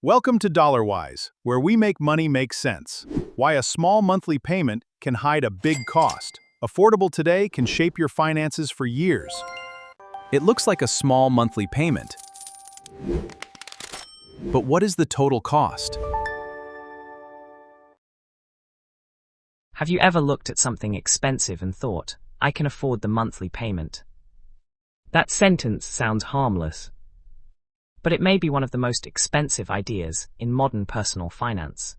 Welcome to DollarWise, where we make money make sense. Why a small monthly payment can hide a big cost. Affordable today can shape your finances for years. It looks like a small monthly payment. But what is the total cost? Have you ever looked at something expensive and thought, I can afford the monthly payment? That sentence sounds harmless, but it may be one of the most expensive ideas in modern personal finance.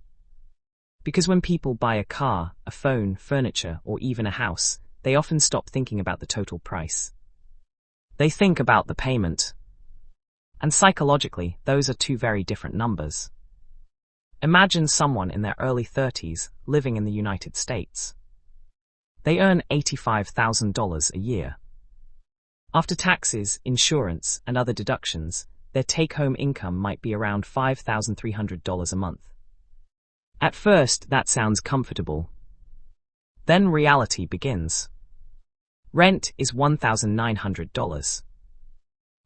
Because when people buy a car, a phone, furniture, or even a house, they often stop thinking about the total price. They think about the payment. And psychologically, those are two very different numbers. Imagine someone in their early 30s living in the United States. They earn $85,000 a year. After taxes, insurance, and other deductions, their take-home income might be around $5,300 a month. At first, that sounds comfortable. Then reality begins. Rent is $1,900.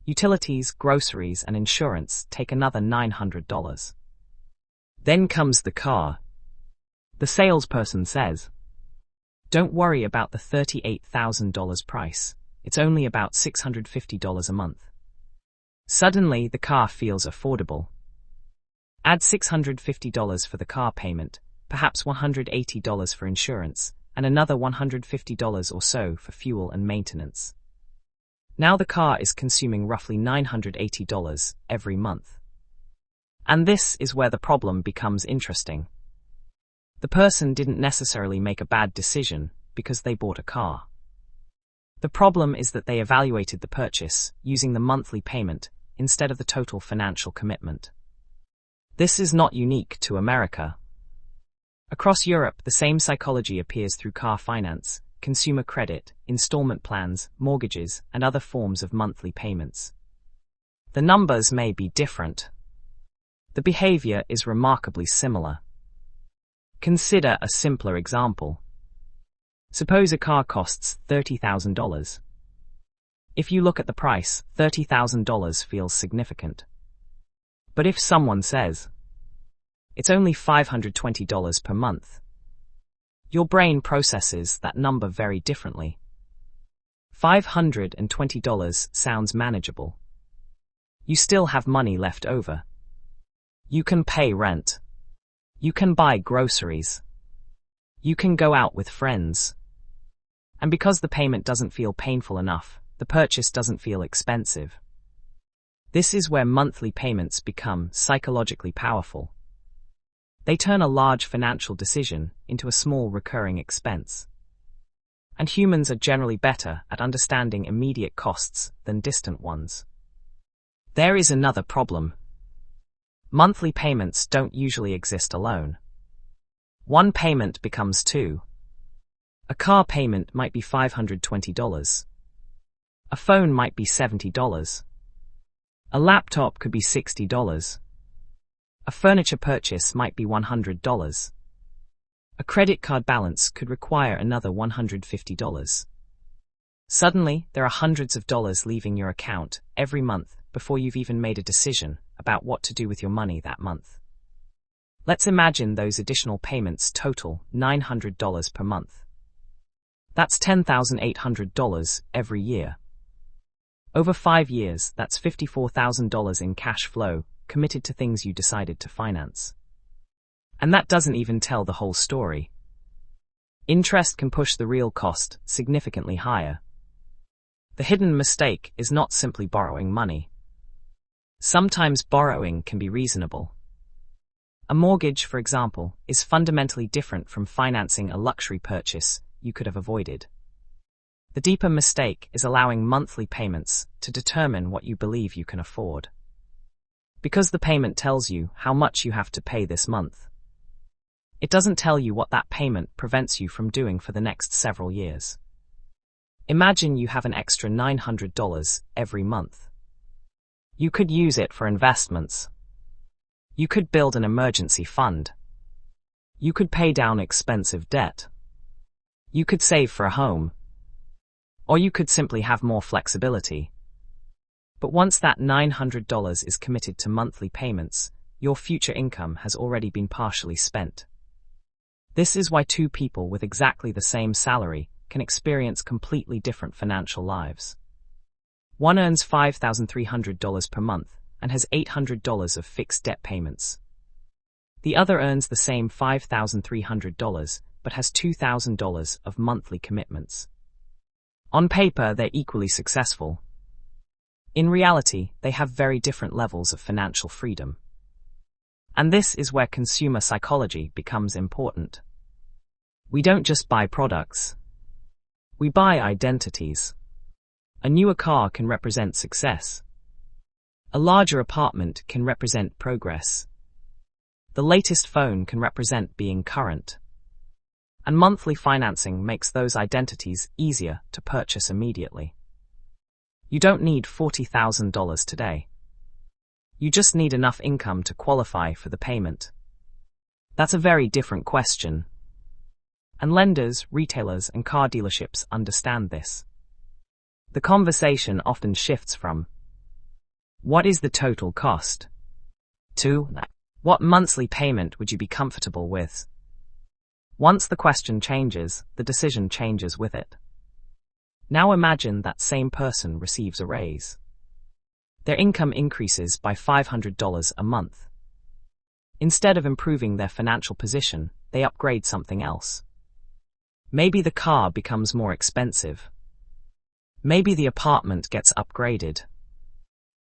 Utilities, groceries, and insurance take another $900. Then comes the car. The salesperson says, "Don't worry about the $38,000 price. It's only about $650 a month." Suddenly, the car feels affordable. Add $650 for the car payment, perhaps $180 for insurance, and another $150 or so for fuel and maintenance. Now the car is consuming roughly $980 every month. And this is where the problem becomes interesting. The person didn't necessarily make a bad decision because they bought a car. The problem is that they evaluated the purchase using the monthly payment instead of the total financial commitment. This is not unique to America. Across Europe, the same psychology appears through car finance, consumer credit, installment plans, mortgages, and other forms of monthly payments. The numbers may be different. The behavior is remarkably similar. Consider a simpler example. Suppose a car costs $30,000. If you look at the price, $30,000 feels significant. But if someone says, it's only $520 per month, your brain processes that number very differently. $520 sounds manageable. You still have money left over. You can pay rent. You can buy groceries. You can go out with friends. And because the payment doesn't feel painful enough, the purchase doesn't feel expensive. This is where monthly payments become psychologically powerful. They turn a large financial decision into a small recurring expense. And humans are generally better at understanding immediate costs than distant ones. There is another problem. Monthly payments don't usually exist alone. One payment becomes two. A car payment might be $520. A phone might be $70. A laptop could be $60. A furniture purchase might be $100. A credit card balance could require another $150. Suddenly, there are hundreds of dollars leaving your account every month before you've even made a decision about what to do with your money that month. Let's imagine those additional payments total $900 per month. That's $10,800 every year. Over 5 years, that's $54,000 in cash flow committed to things you decided to finance. And that doesn't even tell the whole story. Interest can push the real cost significantly higher. The hidden mistake is not simply borrowing money. Sometimes borrowing can be reasonable. A mortgage, for example, is fundamentally different from financing a luxury purchase you could have avoided. The deeper mistake is allowing monthly payments to determine what you believe you can afford. Because the payment tells you how much you have to pay this month. It doesn't tell you what that payment prevents you from doing for the next several years. Imagine you have an extra $900 every month. You could use it for investments. You could build an emergency fund. You could pay down expensive debt. You could save for a home. Or you could simply have more flexibility. But once that $900 is committed to monthly payments, your future income has already been partially spent. This is why two people with exactly the same salary can experience completely different financial lives. One earns $5,300 per month and has $800 of fixed debt payments. The other earns the same $5,300 but has $2,000 of monthly commitments. On paper, they're equally successful. In reality, they have very different levels of financial freedom. And this is where consumer psychology becomes important. We don't just buy products. We buy identities. A newer car can represent success. A larger apartment can represent progress. The latest phone can represent being current. And monthly financing makes those identities easier to purchase immediately. You don't need $40,000 today. You just need enough income to qualify for the payment. That's a very different question. And lenders, retailers, and car dealerships understand this. The conversation often shifts from, what is the total cost? To, what monthly payment would you be comfortable with? Once the question changes, the decision changes with it. Now imagine that same person receives a raise. Their income increases by $500 a month. Instead of improving their financial position, they upgrade something else. Maybe the car becomes more expensive. Maybe the apartment gets upgraded.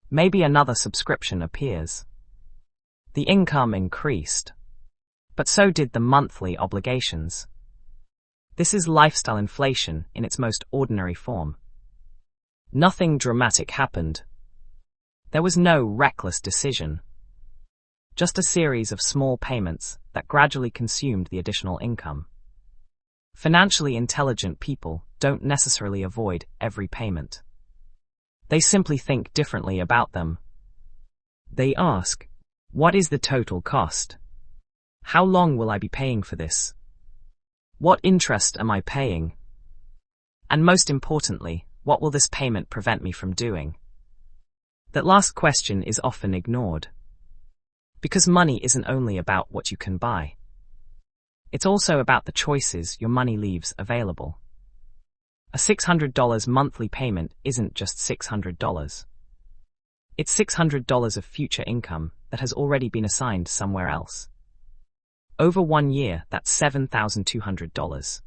Maybe another subscription appears. The income increased. But so did the monthly obligations. This is lifestyle inflation in its most ordinary form. Nothing dramatic happened. There was no reckless decision. Just a series of small payments that gradually consumed the additional income. Financially intelligent people don't necessarily avoid every payment. They simply think differently about them. They ask, what is the total cost? How long will I be paying for this? What interest am I paying? And most importantly, what will this payment prevent me from doing? That last question is often ignored. Because money isn't only about what you can buy. It's also about the choices your money leaves available. A $600 monthly payment isn't just $600. It's $600 of future income that has already been assigned somewhere else. Over 1 year, that's $7,200.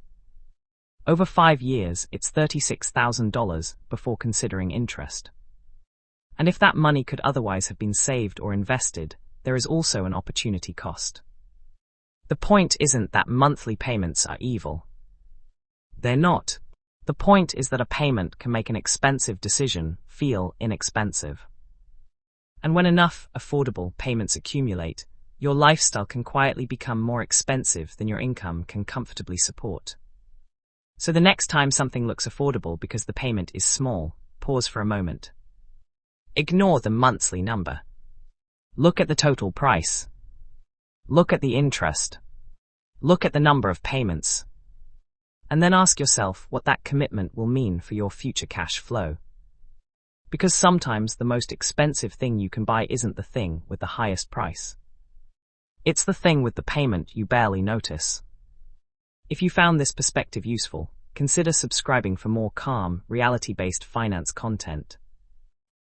Over 5 years, it's $36,000 before considering interest. And if that money could otherwise have been saved or invested, there is also an opportunity cost. The point isn't that monthly payments are evil. They're not. The point is that a payment can make an expensive decision feel inexpensive. And when enough affordable payments accumulate, your lifestyle can quietly become more expensive than your income can comfortably support. So the next time something looks affordable because the payment is small, pause for a moment. Ignore the monthly number. Look at the total price. Look at the interest. Look at the number of payments. And then ask yourself what that commitment will mean for your future cash flow. Because sometimes the most expensive thing you can buy isn't the thing with the highest price. It's the thing with the payment you barely notice. If you found this perspective useful, consider subscribing for more calm, reality-based finance content.